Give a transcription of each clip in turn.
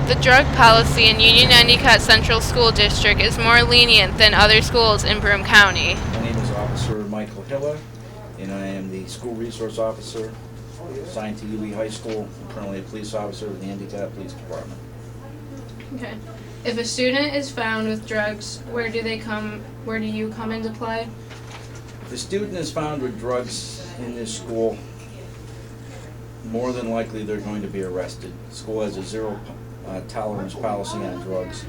The drug policy in Union Endicott Central School District is more lenient than other schools in Broome County. My name is Officer Michael Hiller, and I am the School Resource Officer assigned to UE High School. I'm currently a police officer with the Endicott Police Department. Okay. If a student is found with drugs, where do you come into play? If a student is found with drugs in this school, more than likely they're going to be arrested. The school has a zero tolerance policy on drugs.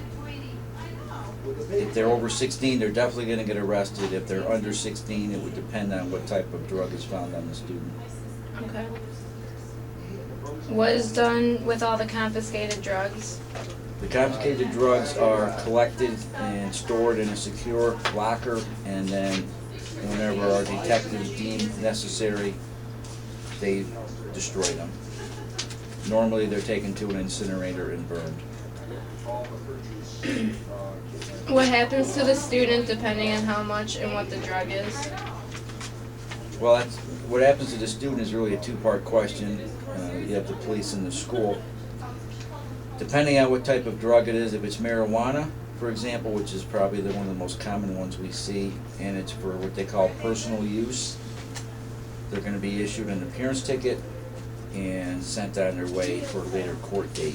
If they're over 16, they're definitely going to get arrested. If they're under 16, it would depend on what type of drug is found on the student. Okay. What is done with all the confiscated drugs? The confiscated drugs are collected and stored in a secure locker, and then whenever our detectives deem necessary, they destroy them. Normally they're taken to an incinerator and burned. What happens to the student depending on how much and what the drug is? Well, what happens to the student is really a two-part question. You have the police and the school. Depending on what type of drug it is, if it's marijuana, for example, which is probably one of the most common ones we see, and it's for what they call personal use, they're going to be issued an appearance ticket and sent on their way for a later court date.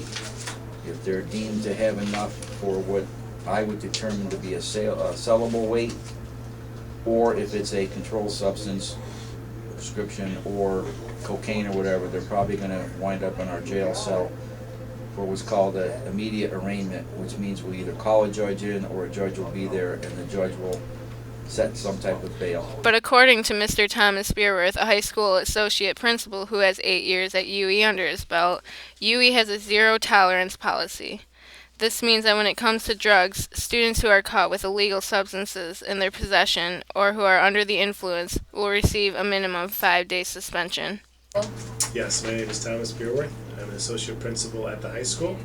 If they're deemed to have enough for what I would determine to be a sellable weight, or if it's a controlled substance, prescription, or cocaine or whatever, they're probably going to wind up in our jail cell for what's called an immediate arraignment, which means we'll either call a judge in or a judge will be there and the judge will set some type of bail. But according to Mr. Thomas Beerworth, a high school associate principal who has 8 years at UE under his belt, UE has a zero tolerance policy. This means that when it comes to drugs, students who are caught with illegal substances in their possession or who are under the influence will receive a minimum of 5-day suspension. Yes, my name is Thomas Beerworth. I'm an associate principal at the high school.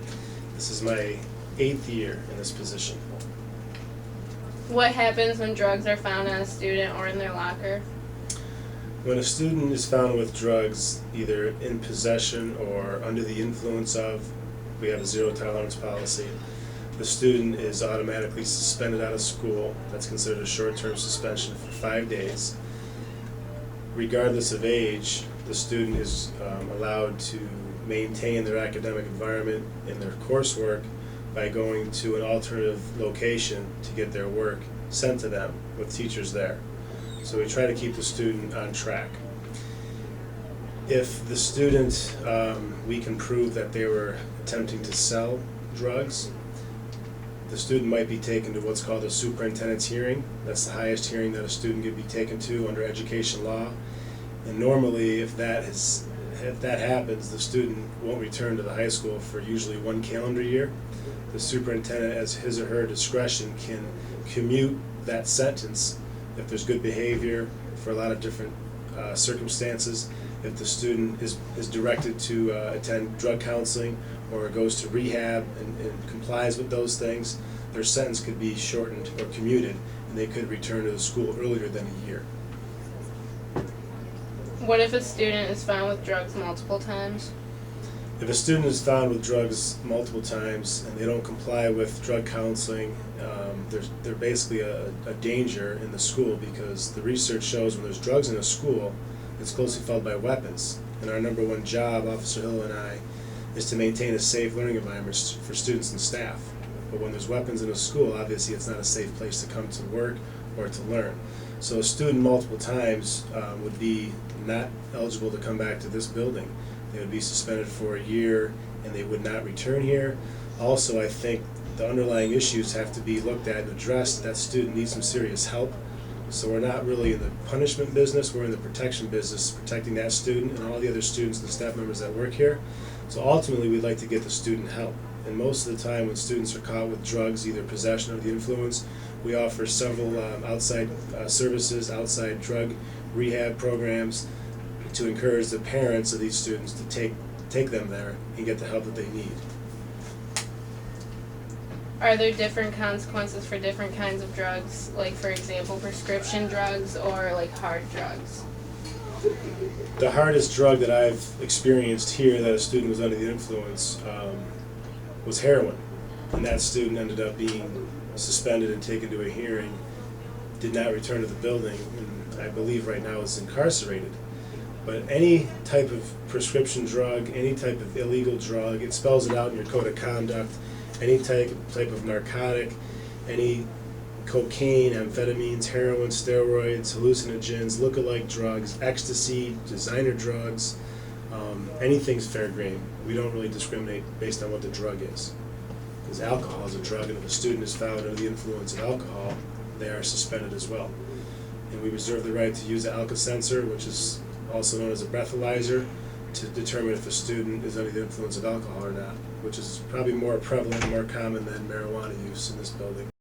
This is my 8th year in this position. What happens when drugs are found on a student or in their locker? When a student is found with drugs, either in possession or under the influence of, we have a zero tolerance policy. The student is automatically suspended out of school. That's considered a short-term suspension for 5 days. Regardless of age, the student is allowed to maintain their academic environment in their coursework by going to an alternative location to get their work sent to them with teachers there. So we try to keep the student on track. If the student, we can prove that they were attempting to sell drugs, the student might be taken to what's called a superintendent's hearing. That's the highest hearing that a student could be taken to under education law. And normally, if that happens, the student won't return to the high school for usually 1 calendar year. The superintendent, as his or her discretion, can commute that sentence if there's good behavior for a lot of different circumstances. If the student is directed to attend drug counseling or goes to rehab and complies with those things, their sentence could be shortened or commuted, and they could return to the school earlier than a year. What if a student is found with drugs multiple times? If a student is found with drugs multiple times and they don't comply with drug counseling, they're basically a danger in the school, because the research shows when there's drugs in a school, it's closely followed by weapons. And our number one job, Officer Hill and I, is to maintain a safe learning environment for students and staff. But when there's weapons in a school, obviously it's not a safe place to come to work or to learn. So a student multiple times would be not eligible to come back to this building. They would be suspended for a year and they would not return here. Also, I think the underlying issues have to be looked at and addressed. That student needs some serious help. So we're not really in the punishment business, we're in the protection business, protecting that student and all the other students and staff members that work here. So ultimately, we'd like to get the student help. And most of the time when students are caught with drugs, either possession or the influence, we offer several outside services, outside drug rehab programs to encourage the parents of these students to take them there and get the help that they need. Are there different consequences for different kinds of drugs, like for example prescription drugs or like hard drugs? The hardest drug that I've experienced here that a student was under the influence was heroin. And that student ended up being suspended and taken to a hearing, did not return to the building, and I believe right now is incarcerated. But any type of prescription drug, any type of illegal drug, it spells it out in your code of conduct, any type of narcotic, any cocaine, amphetamines, heroin, steroids, hallucinogens, look-alike drugs, ecstasy, designer drugs, anything's fair game. We don't really discriminate based on what the drug is. Because alcohol is a drug, and if a student is found under the influence of alcohol, they are suspended as well. And we reserve the right to use the Alka-Sensor, which is also known as a breathalyzer, to determine if a student is under the influence of alcohol or not, which is probably more prevalent, more common than marijuana use in this building.